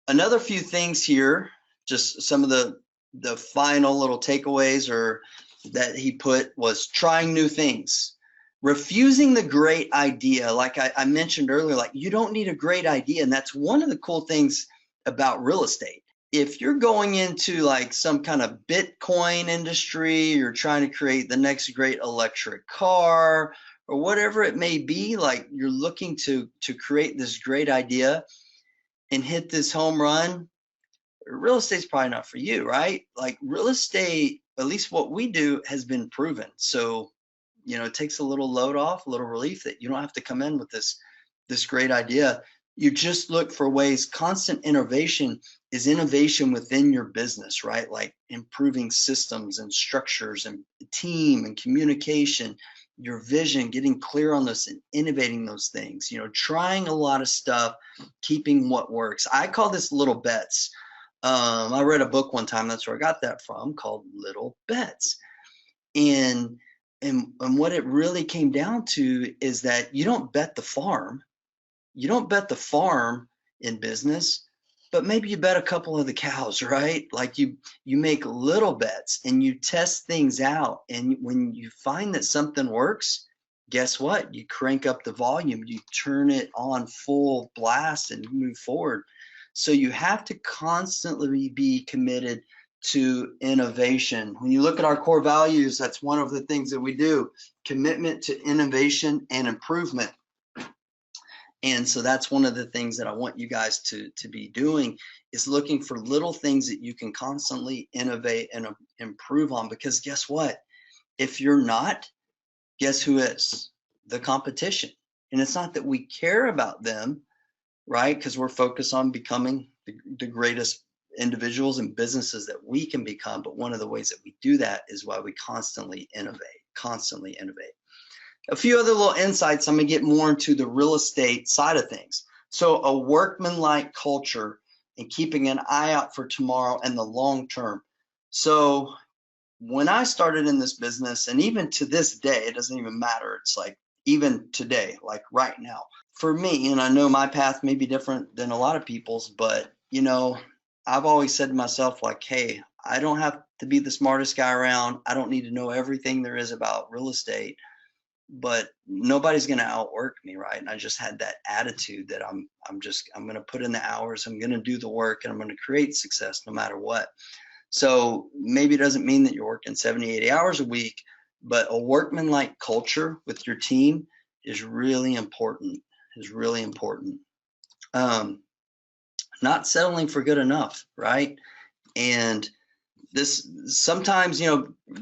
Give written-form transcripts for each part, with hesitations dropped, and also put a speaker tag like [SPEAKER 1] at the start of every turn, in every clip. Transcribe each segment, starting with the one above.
[SPEAKER 1] Another few things here, just some of the final little takeaways or that he put was trying new things. Refusing the great idea, like I mentioned earlier, like you don't need a great idea. And that's one of the cool things about real estate. If you're going into like some kind of Bitcoin industry, you're trying to create the next great electric car or whatever it may be, like you're looking to create this great idea and hit this home run, real estate's probably not for you, right? Like real estate, at least what we do, has been proven. So, it takes a little load off, a little relief that you don't have to come in with this great idea. You just look for ways. Constant innovation is innovation within your business, right? Like improving systems and structures and team and communication, your vision, getting clear on this and innovating those things, trying a lot of stuff, keeping what works. I call this little bets. I read a book one time, that's where I got that from, called Little Bets. And what it really came down to is that you don't bet the farm. You don't bet the farm in business, but maybe you bet a couple of the cows, right? Like you make little bets and you test things out. And when you find that something works, guess what? You crank up the volume, you turn it on full blast and move forward. So you have to constantly be committed to innovation. When you look at our core values, that's one of the things that we do: commitment to innovation and improvement. And so that's one of the things that I want you guys to be doing, is looking for little things that you can constantly innovate and improve on. Because guess what? If you're not, guess who is? The competition. And it's not that we care about them, right? Because we're focused on becoming the greatest individuals and businesses that we can become. But one of the ways that we do that is why we constantly innovate. A few other little insights. I'm going to get more into the real estate side of things. So a workmanlike culture and keeping an eye out for tomorrow and the long term. So when I started in this business, and even to this day, it doesn't even matter. It's like even today, like right now, for me, and I know my path may be different than a lot of people's, but I've always said to myself, like, hey, I don't have to be the smartest guy around. I don't need to know everything there is about real estate, but nobody's going to outwork me, right? And I just had that attitude that I'm going to put in the hours, I'm going to do the work, and I'm going to create success no matter what. So maybe it doesn't mean that you're working 70, 80 hours a week, but a workmanlike culture with your team is really important, Not settling for good enough, right? And this sometimes,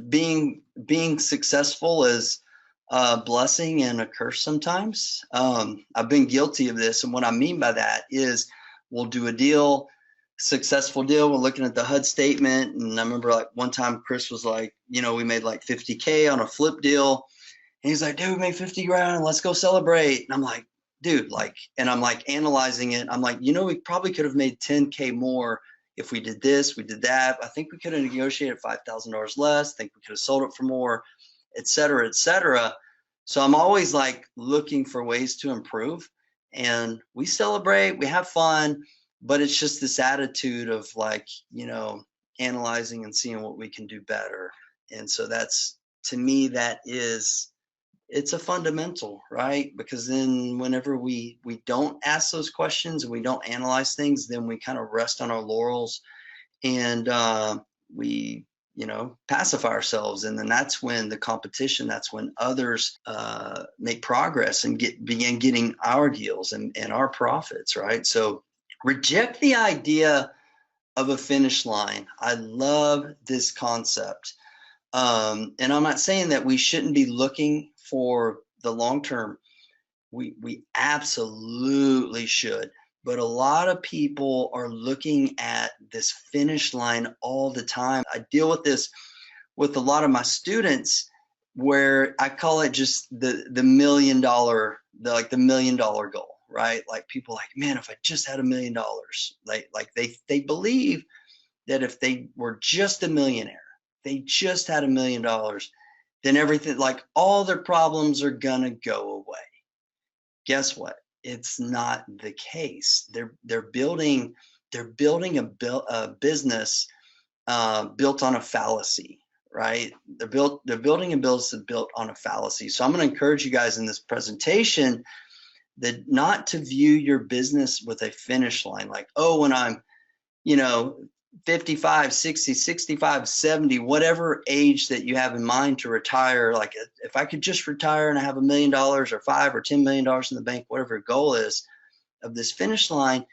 [SPEAKER 1] being successful is a blessing and a curse sometimes. I've been guilty of this. And what I mean by that is we'll do a deal, successful deal. We're looking at the HUD statement. And I remember like one time Chris was like, we made like 50K on a flip deal. And he's like, dude, we made 50 grand. Let's go celebrate. And I'm like, dude, and I'm like analyzing it. I'm like, we probably could have made 10K more if we did this, we did that. I think we could have negotiated $5,000 less. I think we could have sold it for more, et cetera, et cetera. So I'm always like looking for ways to improve, and we celebrate, we have fun, but it's just this attitude of like, analyzing and seeing what we can do better. And so that's, to me, it's a fundamental, right? Because then whenever we don't ask those questions and we don't analyze things, then we kind of rest on our laurels and we pacify ourselves. And then that's when the competition, that's when others make progress and begin getting our deals and our profits, right? So reject the idea of a finish line. I love this concept. And I'm not saying that we shouldn't be looking for the long term. We absolutely should. But a lot of people are looking at this finish line all the time. I deal with this with a lot of my students, where I call it just the $1 million, the $1 million goal, right? Like people like, man, if I just had $1 million, like they believe that if they were just a millionaire, they just had $1 million, then everything, like all their problems are gonna go away. Guess what? It's not the case. They're building they're building a business built on a fallacy, right? They're building a business built on a fallacy. So I'm going to encourage you guys in this presentation that not to view your business with a finish line, like, oh, when I'm, 55, 60, 65, 70, whatever age that you have in mind to retire, like if I could just retire and I have $1 million or $5 or $10 million in the bank, whatever your goal is of this finish line,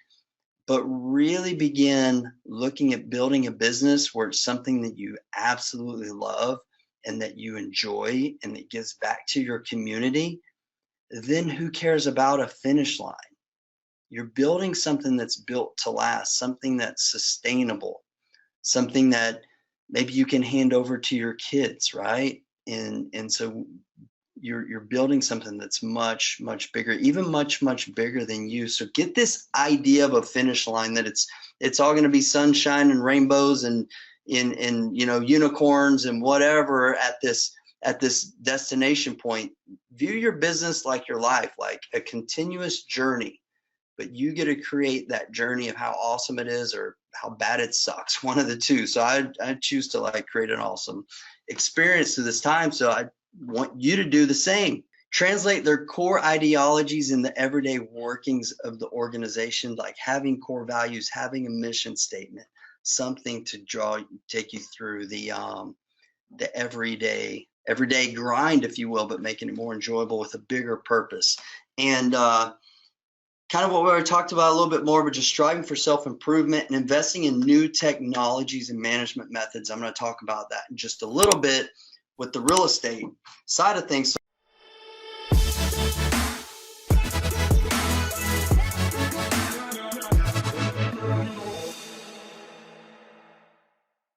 [SPEAKER 1] but really begin looking at building a business where it's something that you absolutely love and that you enjoy and that gives back to your community, then who cares about a finish line? You're building something that's built to last, something that's sustainable, something that maybe you can hand over to your kids, right? And so you're building something that's much, much bigger, even much, much bigger than you. So get this idea of a finish line that it's all going to be sunshine and rainbows and unicorns and whatever at this destination point. View your business like your life, like a continuous journey, but you get to create that journey of how awesome it is or how bad it sucks, one of the two. So I choose to create an awesome experience through this time. So I want you to do the same. Translate their core ideologies in the everyday workings of the organization, like having core values, having a mission statement, something to take you through the everyday grind, if you will, but making it more enjoyable with a bigger purpose. And kind of what we already talked about a little bit more, but just striving for self-improvement and investing in new technologies and management methods. I'm going to talk about that in just a little bit with the real estate side of things.